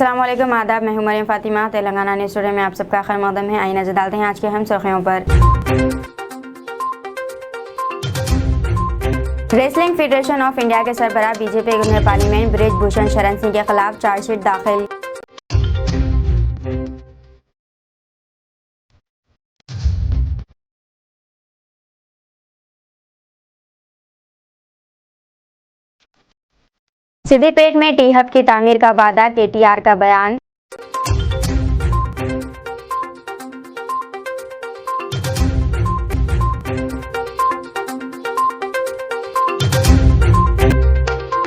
अस्सलाम वालेकुम, आदाब। मैं हूं मरियम फातिमा। तेलंगाना न्यूज़ टुडे में आप सबका खैर मकदम है। आइए नजर डालते हैं आज की अहम सुर्खियों पर। रेसलिंग फेडरेशन ऑफ इंडिया के सरबराह बीजेपी के पार्लियामेंट ब्रिज भूषण शरण सिंह के खिलाफ चार्जशीट दाखिल। सिद्दीपेट में टी हब की तामीर का वादा, केटीआर का बयान।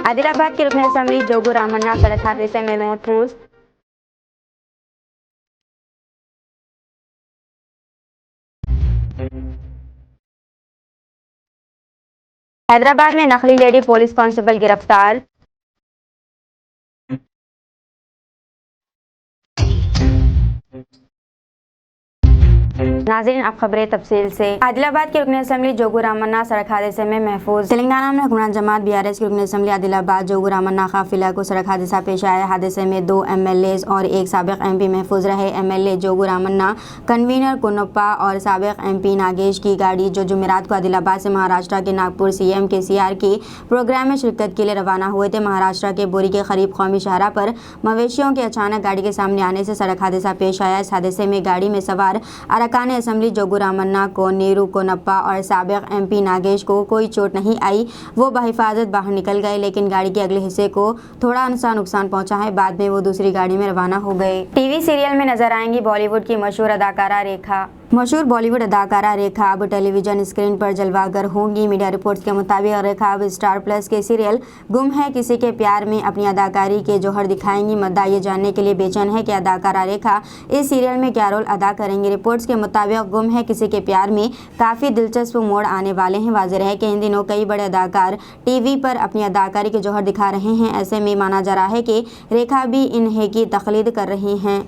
आदिलाबाद के रुकन असम्बली जोगू रामन्ना सड़क हादसे में महफूज। हैदराबाद में नकली लेडी पुलिस कांस्टेबल गिरफ्तार। नाज़रीन, अब खबरें तफसील से। आदिलाबाद के रुकन असम्बली जोगू रामन्ना सड़क हादसे में महफूज। तेलंगाना में हुकूमत जमात बीआरएस के रुकन असम्बली आदिलाबाद जोगू रामन्ना काफिला को सड़क हादसा पेश आया। हादसे में 2 एमएलए और एक साबिक एमपी महफूज रहे। एमएलए जोगू रामन्ना, कन्वीनर कुन्नप्पा और साबिक एमपी नागेश की गाड़ी जो जुमेरात को आदिलाबाद से महाराष्ट्र के नागपुर सीएम केसीआर के प्रोग्राम में शिरकत के लिए रवाना हुए थे। महाराष्ट्र के बोरी के करीब कौमी शाहरा पर मवेशियों के अचानक गाड़ी के सामने आने से सड़क हादसा पेश आया। इस हादसे में गाड़ी में सवार अरकान असम्बली जोगू रामन्ना को, नीरू कोनप्पा और साबिक एमपी नागेश को कोई चोट नहीं आई। वो बहिफाजत बाहर निकल गए, लेकिन गाड़ी के अगले हिस्से को थोड़ा सा नुकसान पहुंचा है। बाद में वो दूसरी गाड़ी में रवाना हो गए। टीवी सीरियल में नजर आएंगी बॉलीवुड की मशहूर अदाकारा रेखा। मशहूर बॉलीवुड अदाकारा रेखा अब टेलीविजन स्क्रीन पर जलवागर होंगी। मीडिया रिपोर्ट्स के मुताबिक रेखा अब स्टार प्लस के सीरियल गुम है किसी के प्यार में अपनी अदाकारी के जौहर दिखाएंगी। मुद्दा ये जानने के लिए बेचैन है कि अदाकारा रेखा इस सीरियल में क्या रोल अदा करेंगी। रिपोर्ट्स के मुताबिक गुम है किसी के प्यार में काफ़ी दिलचस्प मोड़ आने वाले हैं। वाज़ेह है कि इन दिनों कई बड़े अदाकार टीवी पर अपनी अदाकारी के जौहर दिखा रहे हैं। ऐसे में माना जा रहा है कि रेखा भी इन्हें की तकलीद कर रही हैं।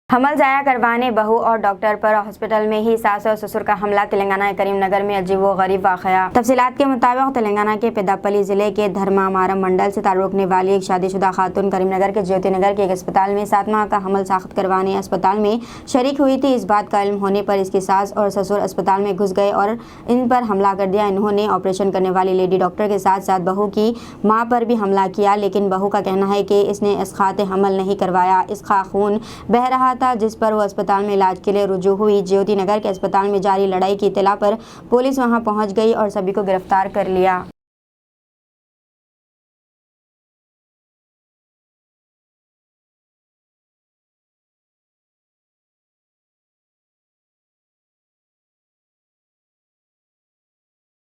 हमल जाया करवाने बहू और डॉक्टर पर हॉस्पिटल में ही सास और ससुर का हमला। तेलंगाना के करीमनगर में अजीब व गरीब वाक़या। तफसीलात के मुताबिक तेलंगाना के पेदापल्ली जिले के धर्मामारम मंडल से ताल्लुक़ रखने वाली एक शादीशुदा खातून करीमनगर के ज्योति नगर के एक अस्पताल में 7 माह का हमल साख्त करवाने अस्पताल में शरीक हुई थी। इस बात का इल्म होने पर इसकी सास और ससुर अस्पताल में घुस गए और इन पर हमला कर दिया। इन्होंने ऑपरेशन करने वाली लेडी डॉक्टर के साथ साथ बहू की माँ पर भी हमला किया, लेकिन बहू का कहना है कि इसने इसखात हमल नहीं करवाया। इसका खून बह रहा था, जिस पर वो अस्पताल में इलाज के लिए रुजू हुई। ज्योति नगर के अस्पताल में जारी लड़ाई की इत्तला पर पुलिस वहां पहुंच गई और सभी को गिरफ्तार कर लिया।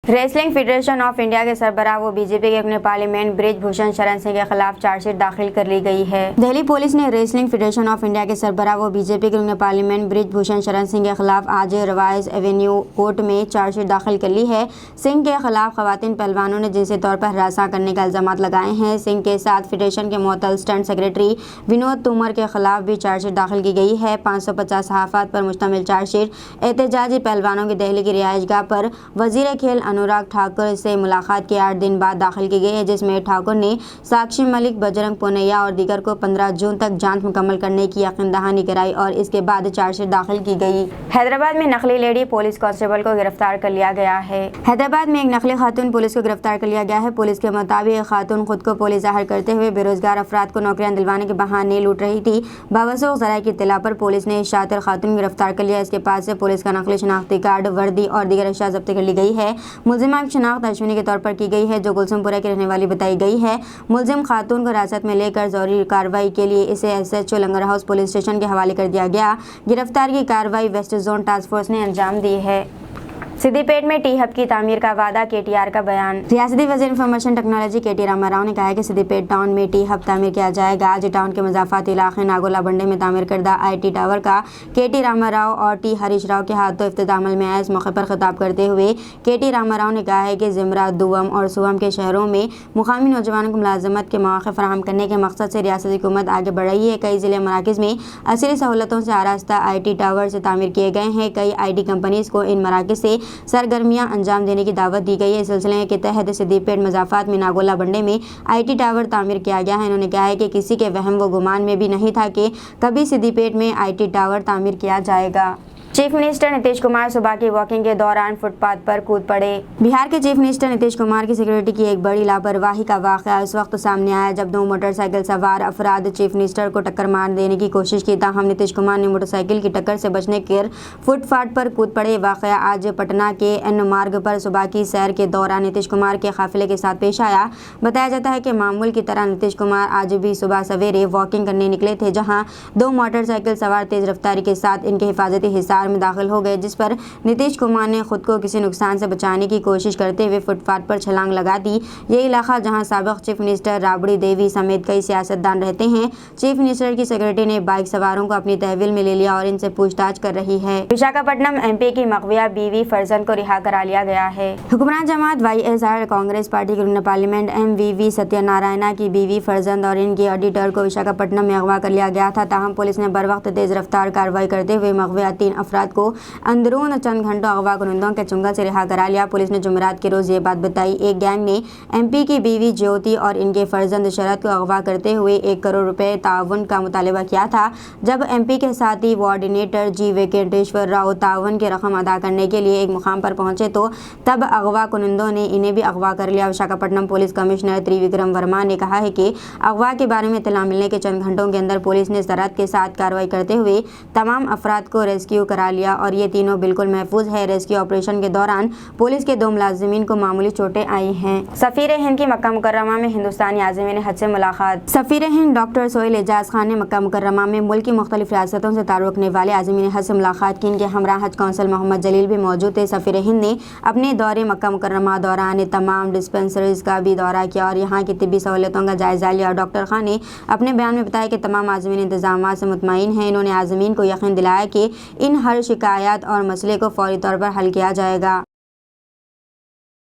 रेसलिंग फेडरेशन ऑफ इंडिया के सरबराह वो बीजेपी के अपने पार्लियामेंट ब्रिज भूषण शरण सिंह के खिलाफ चार्जशीट दाखिल कर ली गई है। दिल्ली पुलिस ने रेसलिंग फेडरेशन ऑफ इंडिया के सरबराह वो बीजेपी के अपने पार्लियामेंट ब्रिज भूषण शरण सिंह के खिलाफ आज रवाइज एवेन्यू कोर्ट में चार्जशीट दाखिल कर ली है। सिंह के खिलाफ खवातीन पहलवानों ने जिनसे तौर पर हरासा करने का इल्जाम लगाए हैं। सिंह के साथ फेडरेशन के मुअत्तल स्टंट सेक्रेटरी विनोद तोमर के खिलाफ भी चार्जशीट दाखिल की गई है। 550 सहाफ़ात पर मुश्तमिल चार्जशीट एहतजाजी पहलवानों की दिल्ली की रिहाइशगाह पर वजीर खेल अनुराग ठाकुर से मुलाकात के 8 दिन बाद दाखिल की गई है, जिसमें ठाकुर ने साक्षी मलिक, बजरंग पुनिया और दीगर को 15 जून तक जांच मुकम्मल करने की यकीन दहानी कराई और इसके बाद चार्जशीट दाखिल की गई। हैदराबाद में नकली लेडी पुलिस कांस्टेबल को गिरफ्तार कर लिया गया है। हैदराबाद में एक नकली खातून पुलिस को गिरफ्तार कर लिया गया है। पुलिस के मुताबिक खातून खुद को पुलिस जाहिर करते हुए बेरोजगार अफराद को नौकरियां दिलवाने के बहाने लूट रही थी। बावसूख ज़राए की इत्तला पर पुलिस ने इस शातिर खातून को गिरफ्तार कर लिया। इसके पास से पुलिस का नकली शनाख्ती कार्ड, वर्दी और दीगर अशिया जब्त कर ली गई है। मुलजिमा की शनाख्त अश्विनी के तौर पर की गई है, जो गुलसुमपुरा की रहने वाली बताई गई है। मुलजिम खातून को हिरासत में लेकर जरूरी कार्रवाई के लिए इसे SHO लंगर हाउस पुलिस स्टेशन के हवाले कर दिया गया। गिरफ्तार की कार्रवाई वेस्ट जोन टास्क फोर्स ने अंजाम दी है। सिद्दीपेट में टी हब की तामीर का वादा, केटीआर का बयान। रियासती वज़ीर इंफॉर्मेशन टेक्नोलॉजी KT रामाराव ने कहा है कि सिद्दीपेट टाउन में टी हब तामीर किया जाएगा। आज टाउन के मज़ाफ़ाती इलाके नागोला बंडे में तामीर करदा IT टावर का KT रामाराव और T हरीश राव के हाथों इफ्तिताह अमल में आया। इस मौके पर खिताब करते हुए KT रामाराव ने कहा है कि ज़िमरा, दुवम और सुवम के शहरों में मुकामी नौजवानों को मुलाजमत के मौके फराहम करने के मकसद से रियासती हुकूमत आगे बढ़ रही है। कई ज़िले मराकज़ में असली सहूलतों से आरास्ता IT टावर से तामीर किए गए हैं। कई IT कंपनीज़ को इन मराकज़ से सरगर्मियां अंजाम देने की दावत दी गई है। इस सिलसिले के तहत सिद्दीपेट मजाफात में नागोला बंडे में IT टावर तामीर किया गया है। इन्होंने कहा है कि किसी के वहम व गुमान में भी नहीं था कि कभी सिद्दीपेट में IT टावर तामीर किया जाएगा। चीफ मिनिस्टर नीतीश कुमार सुबह की वॉकिंग के दौरान फुटपाथ पर कूद पड़े। बिहार के चीफ मिनिस्टर नीतीश कुमार की सिक्योरिटी की एक बड़ी लापरवाही का वाकया उस वक्त सामने आया जब 2 मोटरसाइकिल सवार अफराद चीफ मिनिस्टर को टक्कर मार देने की कोशिश की। ताहम नीतीश कुमार ने मोटरसाइकिल की टक्कर से बचने के फुटपाथ पर कूद पड़े। वाकया आज पटना के N मार्ग पर सुबह की सैर के दौरान नीतीश कुमार के काफिले के साथ पेश आया। बताया जाता है कि मामूल की तरह नीतीश कुमार आज भी सुबह सवेरे वॉकिंग करने निकले थे, जहाँ 2 मोटरसाइकिल सवार तेज रफ्तारी के साथ इनके हिफाजती हिसार में दाखिल हो गए, जिस पर नीतीश कुमार ने खुद को किसी नुकसान से बचाने की कोशिश करते हुए फुटपाथ पर छलांग लगा दी। ये इलाका जहां साबिक चीफ मिनिस्टर राबड़ी देवी समेत कई सियासतदान रहते हैं। चीफ मिनिस्टर की सिक्योरिटी ने बाइक सवारों को अपनी तहवील में ले लिया और इनसे पूछताछ कर रही है। विशाखापट्टनम MP की मकविया बीवी फरजंद को रिहा करा लिया गया है। हुक्मरान जमात YSR कांग्रेस पार्टी के रुकन पार्लियामेंट MVV सत्यनारायणा की बीवी फरजंद और इनके ऑडिटर को विशाखापट्टनम में अगवा कर लिया गया था। ताहम पुलिस ने बर वक्त तेज रफ्तार कार्रवाई करते हुए मकविया 3 अफराद को अंदरून चंद घंटों अगवा कुनंदों के चुंगल से रिहा करा लिया। पुलिस ने जुमेरात के रोज ये बात बताई। एक गैंग ने MP की बीवी ज्योति और इनके फर्जंद शरद को अगवा करते हुए 1 करोड़ रुपए ताउन का मुतालबा किया था। जब MP के साथी कोऑर्डिनेटर G वेंकटेश्वर राव ताउन की रकम अदा करने के लिए एक मुकाम पर पहुंचे तो तब अगवा कुनंदों ने इन्हें भी अगवा कर लिया। विशाखापट्टनम पुलिस कमिश्नर त्रिविक्रम वर्मा ने कहा है कि अगवा के बारे में इत्तला मिलने के चंद घंटों के अंदर पुलिस ने सरहद के साथ कार्रवाई करते हुए तमाम अफराद को रेस्क्यू करा लिया और ये तीनों बिल्कुल महफूज है। रेस्क्यू ऑपरेशन के दौरान पुलिस के 2 मुलाजिमीन को मामूली चोटें आई हैं। सफीर हिंद की मक्का मुकर्रमा में हिंदुस्तानी आज़मीन हज से मुलाकात। सफीर हिंद डॉक्टर सोहेल एजाज खान ने मक्का मुकर्रमा में मुल्क की मुख्तलिफ रियासतों से ताल्लुक़ रखने वाले आज़मीन हज से मुलाकात की। इनके हमरा हज कौंसल मोहम्मद जलील भी मौजूद थे। सफीर हिंद ने अपने दौरे मक्का मुकर्रमा दौरान तमाम डिस्पेंसरीज का भी दौरा किया और यहाँ की तिब्बी सहूलतों का जायजा लिया। डॉक्टर खान ने अपने बयान में बताया कि तमाम आज़मीन इंतजाम से मुतमईन हैं। इन्होंने आज़मीन को यकीन दिलाया कि इन हर शिकायत और मसले को फौरी तौर पर हल किया जाएगा।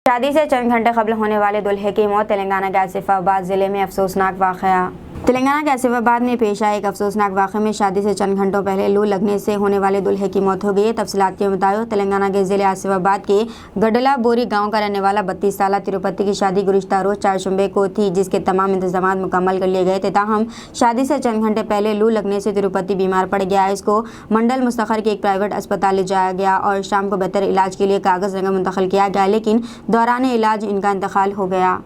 शादी से चंद घंटे कबल होने वाले दुल्हे की मौत। तेलंगाना के आसिफाबाद जिले में अफसोसनाक वाकया। तेलंगाना के आसिफाबाद में पेश आए एक अफसोसनाक वाक़े में शादी से चंद घंटों पहले लू लगने से होने वाले दुल्हे की मौत हो गई है। तफसीलात के मुताबिक तेलंगाना के ज़िले आसिफाबाद के गडला बोरी गांव का रहने वाला 32 साला तिरुपति की शादी गुज़िश्ता रोज़ 4 शुंबे को थी, जिसके तमाम इंतजाम मुकम्मल कर लिए गए थे। ताहम शादी से चंद घंटे पहले लू लगने से तिरुपति बीमार पड़ गया। इसको मंडल मुस्तखर के एक प्राइवेट अस्पताल ले जाया गया और शाम को बेहतर इलाज के लिए कागज़ नगर मुंतकिल किया गया, लेकिन दौरान इलाज इनका इंतकाल हो गया।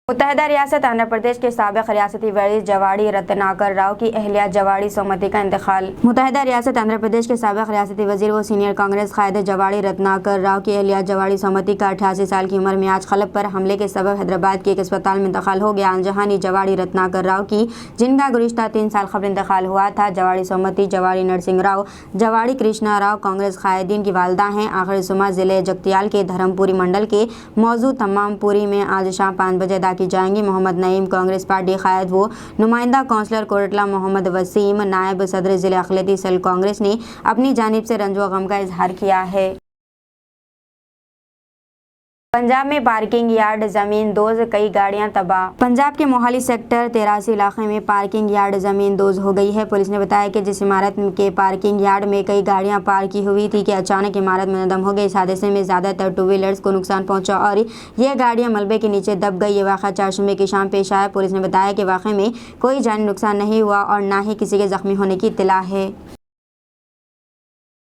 मुत्तहदा रियासत आंध्र प्रदेश के साबिक रियासती वज़ीर जवाड़ी रत्नाकर राव की अहलिया जवाड़ी सोमती का इंतकाल। मुत्तहदा रियासत आंध्र प्रदेश के साबिक रियासती वज़ीर व सीनियर कांग्रेस कायद जवाड़ी रत्नाकर राव की अहलिया जवाड़ी सोमती का 88 साल की उम्र में आज खलब पर हमले के सबब हैदराबाद के एक अस्पताल में इंतकाल हो गया। जहानी जवाड़ी रत्नाकर राव की, जिनका गुज़िश्ता 3 साल कबल इंतकाल हुआ था। जवाड़ी सोमती जवाड़ी नरसिंह राव जवाड़ी कृष्णा राव कांग्रेस कायदीन की वालदा हैं। आखिर जुमा ज़िले जगतियाल के धर्मपुरी मंडल के मौजूद तमामपुरी में आज शाम 5 बजे अदा की जाएंगी। मोहम्मद नईम कांग्रेस पार्टी कायद वो नुमाइंदा काउंसलर कोटला मोहम्मद वसीम नायब सदर जिले अखिलती सेल कांग्रेस ने अपनी जानिब से रंजो गम का इजहार किया है। पंजाब में पार्किंग यार्ड जमीन दोज, कई गाड़ियां तबाह। पंजाब के मोहाली सेक्टर 83 इलाके में पार्किंग यार्ड जमीन दोज हो गई है। पुलिस ने बताया कि जिस इमारत के पार्किंग यार्ड में कई गाड़ियां पार्क की हुई थी कि अचानक इमारत मुनहदम हो गई। इस हादसे में ज़्यादातर 2 व्हीलर्स को नुकसान पहुंचा और ये गाड़ियां मलबे के नीचे दब गई। ये वाक़ा 4 शुमे की शाम पेश आया। पुलिस ने बताया कि वाक़े में कोई जानी नुकसान नहीं हुआ और न ही किसी के जख्मी होने की इत्तला है।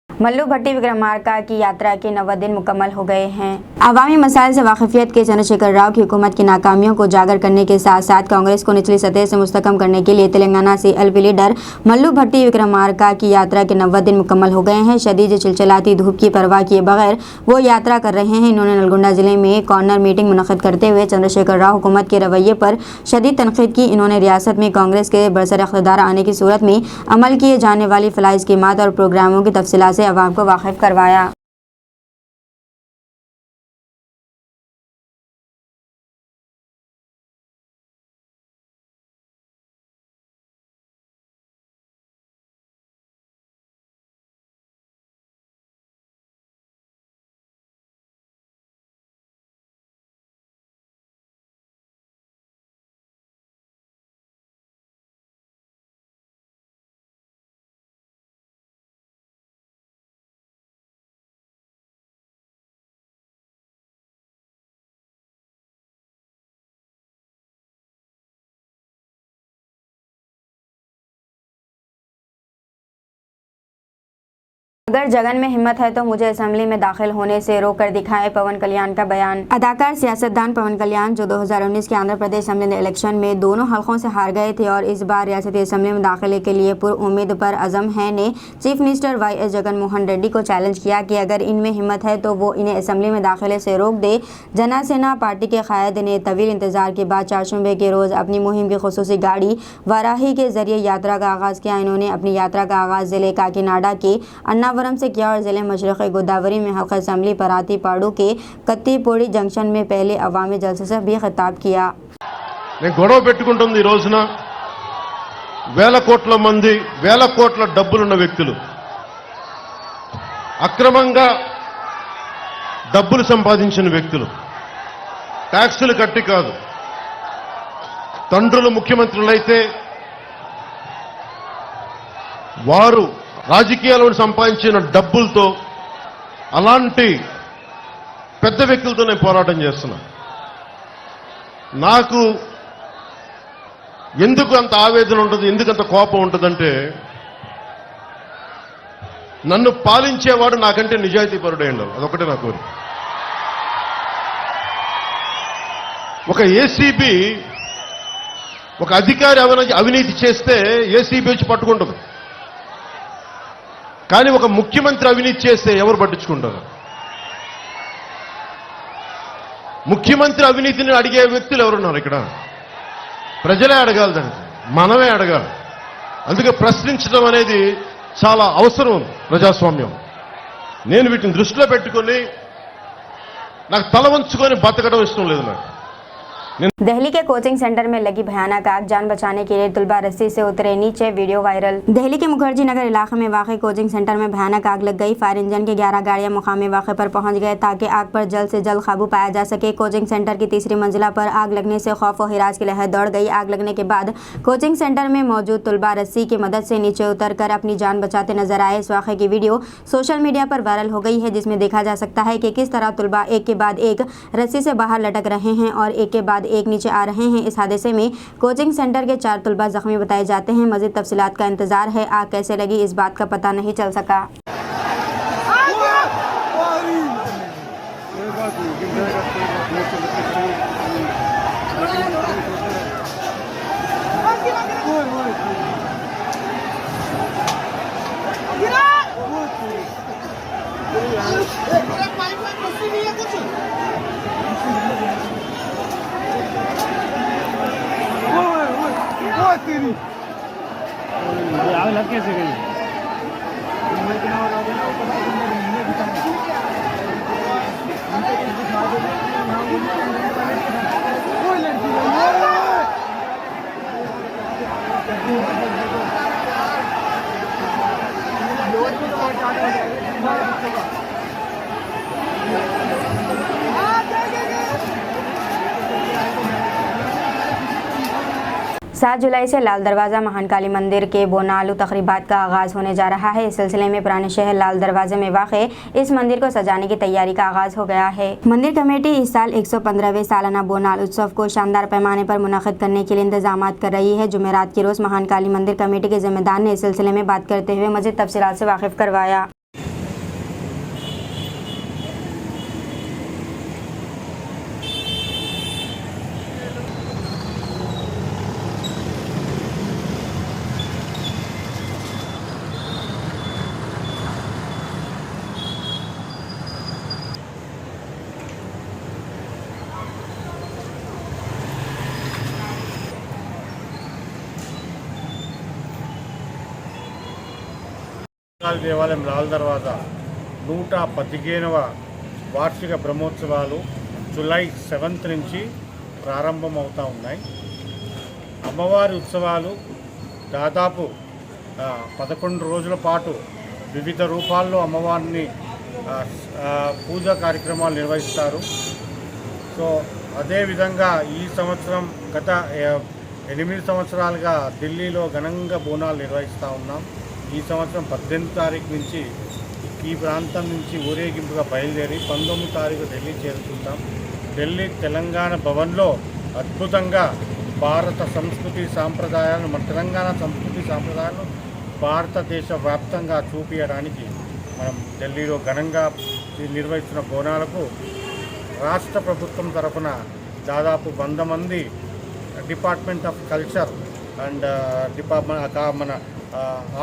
मल्लू भट्टी विक्रमार्का की यात्रा के 90 दिन मुकम्मल हो गए हैं। अवामी मसाइल से वाकिफियत के चंद्रशेखर राव की हुकूमत की नाकामियों को उजागर करने के साथ साथ कांग्रेस को निचली सतह से मुस्तकम करने के लिए तेलंगाना से LP लीडर मल्लू भट्टी विक्रमार्का की यात्रा के 90 दिन मुकम्मल हो गए हैं। शदीद चिलचिलाती धूप की परवाह किए बगैर वो यात्रा कर रहे हैं। इन्होंने नलगोंडा जिले में कॉर्नर मीटिंग मुनक़्क़िद करते हुए चंद्रशेखर राव हुकूमत के रवैये पर शदीद तनक़ीद की। इन्होंने रियासत में कांग्रेस के बरसर इक़्तिदार आने की सूरत में अमल किए जाने वाली फलाही स्कीमात और प्रोग्रामों की तफसीलात से अवाम को वाकिफ़ करवाया। अगर जगन में हिम्मत है तो मुझे असेंबली में दाखिल होने से रोक कर दिखाए, पवन कल्याण का बयान। अदाकार सियासतदान पवन कल्याण जो 2019 के आंध्र प्रदेश असेंबली इलेक्शन में दोनों हलकों से हार गए थे और इस बार रियासती असेंबली में दाखिले के लिए पुरउम्मीद पर अज़म है, ने chief minister YS Jagan Mohan Reddy को चैलेंज किया कि अगर इनमें हिम्मत है तो वो इन्हें असेंबली में दाखिले से रोक दे। जनसेना पार्टी के कायद ने तवील इंतजार के बाद 4 शुबे के रोज अपनी मुहिम की खुसूसी गाड़ी वाराही के जरिए यात्रा का आगाज किया। इन्होंने अपनी यात्रा का आगाज जिले काकीनाडा के अन्नावरम से किया और जिले मशरक़ी गोदावरी में हल्का असेंबली परातीपाड़ू के कत्तीपोड़ी जंक्शन में पहले अवामी जलसे से भी खिताब किया। నేను గొడవ పెట్టుకుంటుంది ఈ రోజున వేల కోట్ల మంది వేల కోట్ల డబ్బులున్న వ్యక్తులు అక్రమంగా డబ్బులు సంపాదించిన వ్యక్తులు ట్యాక్సులు కట్టి కాదు, తండ్రులు ముఖ్యమంత్రులైతే వారు రాజకీయాలను సంపాదించిన డబ్బులతో అలాంటి పెద్ద వ్యక్తులతో నేను పోరాటం చేస్తున్నా. నాకు ఎందుకు అంత ఆవేదన ఉంటుంది, ఎందుకు అంత కోపం ఉంటుందంటే నన్ను పాలించేవాడు నాకంటే నిజాయితీపరుడై ఉండాలి. అదొకటే నా కోరిక. ఒక ఏసీబీ ఒక అధికారి అవినీతి చేస్తే ఏసీబీ వచ్చి పట్టుకుంటుంది, కానీ ఒక ముఖ్యమంత్రి అవినీతి చేస్తే ఎవరు పట్టించుకుంటారు? ముఖ్యమంత్రి అవినీతిని అడిగే వ్యక్తులు ఎవరున్నారు ఇక్కడ? ప్రజలే అడగాలి, దానికి మనమే అడగాలి. అందుకే ప్రశ్నించడం అనేది చాలా అవసరం ప్రజాస్వామ్యం. నేను వీటిని దృష్టిలో పెట్టుకొని నాకు తల వంచుకొని బతకడం ఇష్టం లేదు నాకు. दिल्ली के कोचिंग सेंटर में लगी भयानक आग, जान बचाने के लिए तलबा रस्सी से उतरे नीचे, वीडियो वायरल। दिल्ली के मुखर्जी नगर इलाके में वाक़ कोचिंग सेंटर में भयानक आग लग गई। फायर इंजन के 11 गाड़ियां मुकामी वाक़े पर पहुंच गए ताकि आग पर जल्द से जल्द काबू पाया जा सके। कोचिंग सेंटर की तीसरी मंजिला पर आग लगने से खौफ और हिरास की लहर दौड़ गई। आग लगने के बाद कोचिंग सेंटर में मौजूद तलबा रस्सी की मदद से नीचे उतर कर अपनी जान बचाते नजर आए। इस वाक़े की वीडियो सोशल मीडिया पर वायरल हो गई है, जिसमें देखा जा सकता है कि किस तरह तलबा एक के बाद एक रस्सी से बाहर लटक रहे हैं और एक के बाद एक नीचे आ रहे हैं। इस हादसे में कोचिंग सेंटर के 4 तलबा जख्मी बताए जाते हैं। मजीद तफसीलात का इंतजार है। आग कैसे लगी इस बात का पता नहीं चल सका। आग लग कैसे गई? सात जुलाई से लाल दरवाज़ा महाकाली मंदिर के बोनालू तकरीबात का आगाज़ होने जा रहा है। इस सिलसिले में पुराने शहर लाल दरवाजे में वाक़े इस मंदिर को सजाने की तैयारी का आगाज़ हो गया है। मंदिर कमेटी इस साल 115वें सालाना बोनाल उत्सव को शानदार पैमाने पर मुनक़िद करने के लिए इंतजाम कर रही है। जुमेरात के रोज़ महाकाली मंदिर कमेटी के जिम्मेदार ने इस सिलसिले में बात करते हुए मज़ीद तफसीलात से वाकिफ़ करवाया। దేవాలయం లాల్ దర్వాజా 115వ వార్షిక బ్రహ్మోత్సవాలు జూలై 7th నుంచి ప్రారంభమవుతూ ఉన్నాయి. అమ్మవారి ఉత్సవాలు దాదాపు 11 రోజుల పాటు వివిధ రూపాల్లో అమ్మవారిని పూజా కార్యక్రమాలు నిర్వహిస్తారు. సో అదేవిధంగా ఈ సంవత్సరం గత 8 సంవత్సరాలుగా ఢిల్లీలో ఘనంగా బోనాలు నిర్వహిస్తూ ఉన్నాం. ఈ సంవత్సరం 18 తారీఖు నుంచి ఈ ప్రాంతం నుంచి ఊరేగింపుగా బయలుదేరి 19 తారీఖు ఢిల్లీ చేరుకుంటాం. ఢిల్లీ తెలంగాణ భవన్లో అద్భుతంగా భారత సంస్కృతి సాంప్రదాయాలను, మన తెలంగాణ సంస్కృతి సాంప్రదాయాలను భారతదేశ వ్యాప్తంగా చూపించడానికి మనం ఢిల్లీలో ఘనంగా నిర్వహిస్తున్న బోనాలకు రాష్ట్ర ప్రభుత్వం తరఫున దాదాపు 100 మంది డిపార్ట్మెంట్ ఆఫ్ కల్చర్ అండ్ మన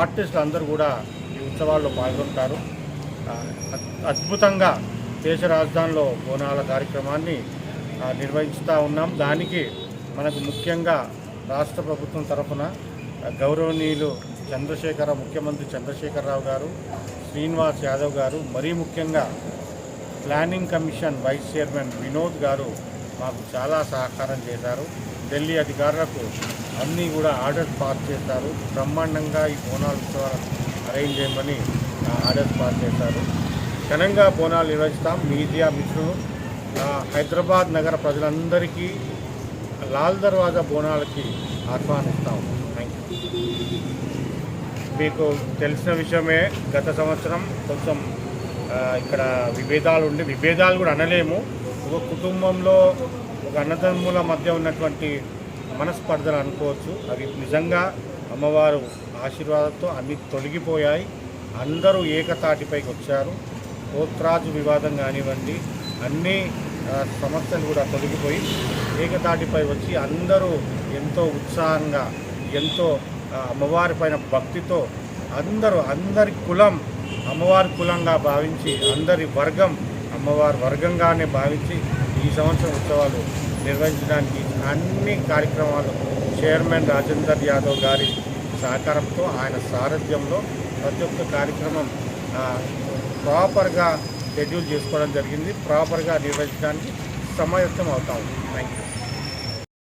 ఆర్టిస్టులు అందరూ కూడా ఈ ఉత్సవాల్లో పాల్గొంటారు. అద్భుతంగా దేశ రాజధానిలో బోనాల కార్యక్రమాన్ని నిర్వహిస్తూ ఉన్నాం. దానికి మనకు ముఖ్యంగా రాష్ట్ర ప్రభుత్వం తరఫున గౌరవనీయులు ముఖ్యమంత్రి చంద్రశేఖరరావు గారు, శ్రీనివాస్ యాదవ్ గారు, మరీ ముఖ్యంగా planning commission vice chairman Vinod గారు మాకు చాలా సహకారం చేశారు. ఢిల్లీ అధికారులకు అన్నీ కూడా ఆర్డర్స్ పాస్ చేశారు. బ్రహ్మాండంగా ఈ బోనాల ఉత్సవాలు అరేంజ్ చేయమని ఆర్డర్స్ పాస్ చేశారు. ఘనంగా బోనాలు నిర్వహిస్తాం. మీడియా మిత్రులు, హైదరాబాద్ నగర ప్రజలందరికీ లాల్ దర్వాజా బోనాలకి ఆహ్వానిస్తాం. Thank you. మీకు తెలిసిన విషయమే, గత సంవత్సరం కొంచెం ఇక్కడ విభేదాలు కూడా అనలేము. ఒక కుటుంబంలో ఒక అన్నదమ్ముల మధ్య ఉన్నటువంటి మనస్పర్ధలు అనుకోవచ్చు. అవి నిజంగా అమ్మవారు ఆశీర్వాదంతో అన్నీ తొలగిపోయాయి. అందరూ ఏకతాటిపైకి వచ్చారు. పోత్రాజు వివాదం కానివ్వండి, అన్ని సమస్యలు కూడా తొలగిపోయి ఏకతాటిపై వచ్చి అందరూ ఎంతో ఉత్సాహంగా, ఎంతో అమ్మవారి పైన భక్తితో అందరి కులం అమ్మవారి కులంగా భావించి, అందరి వర్గం అమ్మవారి వర్గంగానే భావించి ఈ సంవత్సరం ఉత్సవాలు నిర్వహించడానికి అన్ని కార్యక్రమాలు చైర్మన్ రాజేందర్ యాదవ్ గారి సహకారంతో, ఆయన సారథ్యంలో ప్రతి ఒక్క కార్యక్రమం ప్రాపర్గా షెడ్యూల్ చేసుకోవడం జరిగింది. ప్రాపర్గా నిర్వహించడానికి సమాయత్తం అవుతాం. Thank you.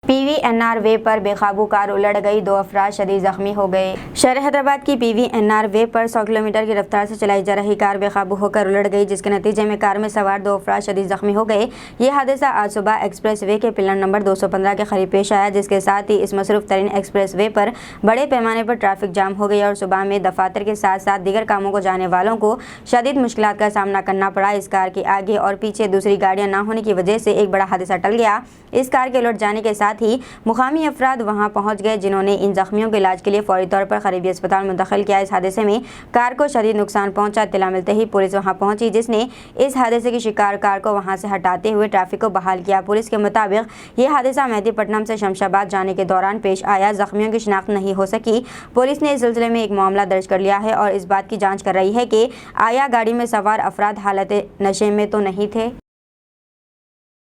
PVNR वे पर बेकाबू कार उलट गई, 2 अफराद शदीद जख्मी हो गए। शहर हैदराबाद की PVNR वे पर 100 किलोमीटर की रफ्तार से चलाई जा रही कार बेकाबू होकर उलट गई, जिसके नतीजे में कार में सवार 2 अफराद शदीद जख्मी हो गए। ये हादसा आज सुबह एक्सप्रेस वे के पिलर नंबर 215 के करीब पेश आया, जिसके साथ ही इस मसरूफ तरीन एक्सप्रेस वे पर बड़े पैमाने पर ट्रैफिक जाम हो गई और सुबह में दफातर के साथ साथ दीगर कामों को जाने वालों को शदीद मुश्किलात का सामना करना पड़ा। इस कार के आगे और पीछे दूसरी गाड़ियां न होने की वजह से एक बड़ा हादसा टल गया। इस कार के उलट जाने के साथ ही मुकामी अफराद वहां पहुंच गए, जिन्होंने इन जख्मियों के इलाज के लिए फौरी तौर पर करीबी अस्पताल मुंतकिल किया। इस हादसे में कार को शदीद नुकसान पहुंचा। इत्तला मिलते ही पुलिस वहां पहुंची, जिसने इस हादसे की शिकार कार को वहां से हटाते हुए ट्रैफिक को बहाल किया। पुलिस के मुताबिक ये हादसा मेहदीपट्टनम से शमशाबाद जाने के दौरान पेश आया। जख्मियों की शिनाख्त नहीं हो सकी। पुलिस ने इस सिलसिले में एक मामला दर्ज कर लिया है और इस बात की जाँच कर रही है कि आया गाड़ी में सवार अफराद हालत नशे में तो नहीं थे।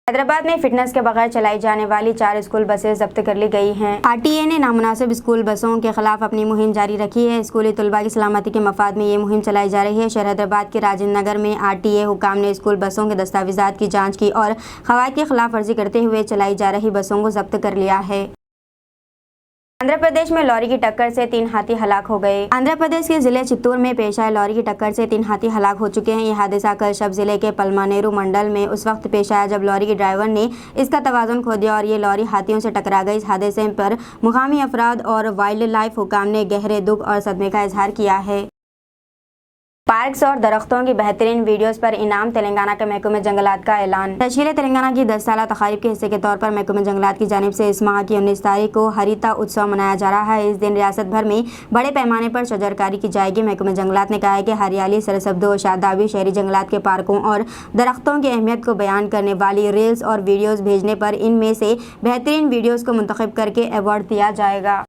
हैदराबाद में फिटनेस के बगैर चलाई जाने वाली 4 स्कूल बसें जब्त कर ली गई हैं। RTA ने नामुनासिब स्कूल बसों के खिलाफ अपनी मुहिम जारी रखी है। स्कूली तलबा की सलामती के मफाद में ये मुहिम चलाई जा रही है। शहर हैदराबाद के राजेंद्र नगर में RTA हुकाम ने स्कूल बसों के दस्तावेजात की जाँच की और क़वायद की खिलाफ वर्जी करते हुए चलाई जा रही बसों को जब्त कर लिया है। आंध्र प्रदेश में लॉरी की टक्कर से 3 हाथी हलाक हो गए। आंध्र प्रदेश के जिले चित्तूर में पेश आए लॉरी की टक्कर से 3 हाथी हलाक हो चुके हैं। यह हादसा कल शब जिले के पलमानेरू मंडल में उस वक्त पेश आया जब लॉरी के ड्राइवर ने इसका तवाज़ुन खो दिया और ये लॉरी हाथियों से टकरा गई। इस हादसे पर मुकामी अफराद और वाइल्ड लाइफ हुकाम ने गहरे दुख और सदमे का इजहार किया है। पार्क्स और दरख्तों की बेहतरीन वीडियोस पर इनाम, तेलंगाना के महकमे जंगलात का ऐलान। तशकील तेलंगाना की 10 साला तकारीब के हिस्से के तौर पर महकमे जंगलात की जानिब से इस माह की 19 तारीख को हरिता उत्सव मनाया जा रहा है। इस दिन रियासत भर में बड़े पैमाने पर शजरकारी की जाएगी। महकमे जंगलात ने कहा है कि हरियाली, सरसब्द और शादाबी शहरी जंगलात के पार्कों और दरख्तों की अहमियत को बयान करने वाली रील्स और वीडियोज़ भेजने पर इनमें से बेहतरीन वीडियोज़ को मुंतखब करके अवार्ड दिया जाएगा।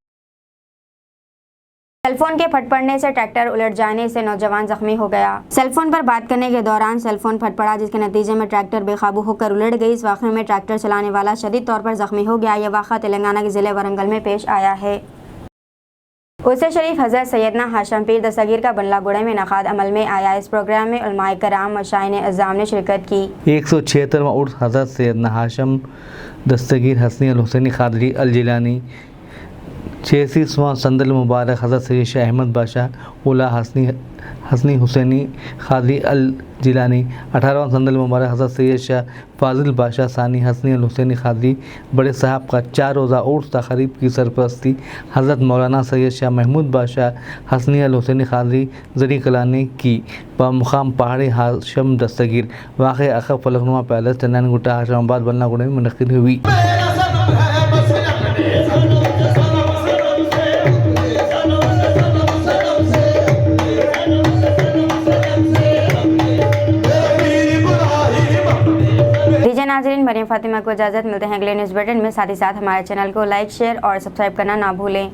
सेलफोन के फट पड़ने से ट्रैक्टर उलट जाने से नौजवान जख्मी हो गया। सेलफोन पर बात करने के दौरान सेलफोन फट पड़ा, जिसके नतीजे में ट्रैक्टर बेकाबू होकर उलट गई। इस वाक़े में ट्रैक्टर चलाने वाला शदीद तौर पर जख्मी हो गया। यह वाक़ा तेलंगाना के ज़िले वरंगल में पेश आया है। उसे शरीफ हज़रत सैयदना हाशम पीर दस्तगीर का बल्लागुड़े में इनेकाद अमल में आया। इस प्रोग्राम में उलमाए कराम, मशाइने अज़्ज़ाम ने शिरकत की। 176वां उर्स हज़रत सैयदना हाशम दस्तगीर हसनी अल हुसैनी क़ादरी अल जिलानी, 86वां संदल मुबारक हज़रत सैयद शाह अहमद बादशाह उला हसनी हुसैनी क़ादरी अल जिलानी, 18वां संदल मुबारक हज़रत सैयद शाह फाजिल बादशाह सानी हसनी अल हुसैनी क़ादरी बड़े साहब का 4 रोज़ा उर्स तक़रीब की सरपरस्ती हज़रत मौलाना सैयद शाह महमूद बादशाह हसनी अल हुसैनी क़ादरी ज़री कलानी की मुक़ाम पहाड़ी हाशम दस्तगीर वाक़ अक़ब फलकनुमा पैलेस चंदन गुट्टा हाशमाबाद बल्लागुड़े में मुनक़्क़िद हुई। नाज़रीन, मरियम फातिमा को इजाज़त, मिलते हैं अगले न्यूज़ बुलेटिन में। साथ ही साथ हमारे चैनल को लाइक, शेयर और सब्सक्राइब करना ना भूलें।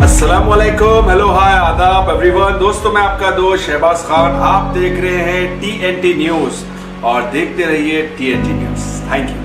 अस्सलामुअलैकुम, हेलो, हाय, आदाब एवरीवन। दोस्तों, मैं आपका दोस्त शहबाज खान, आप देख रहे हैं TNT न्यूज और देखते रहिए TNT न्यूज। Thank you.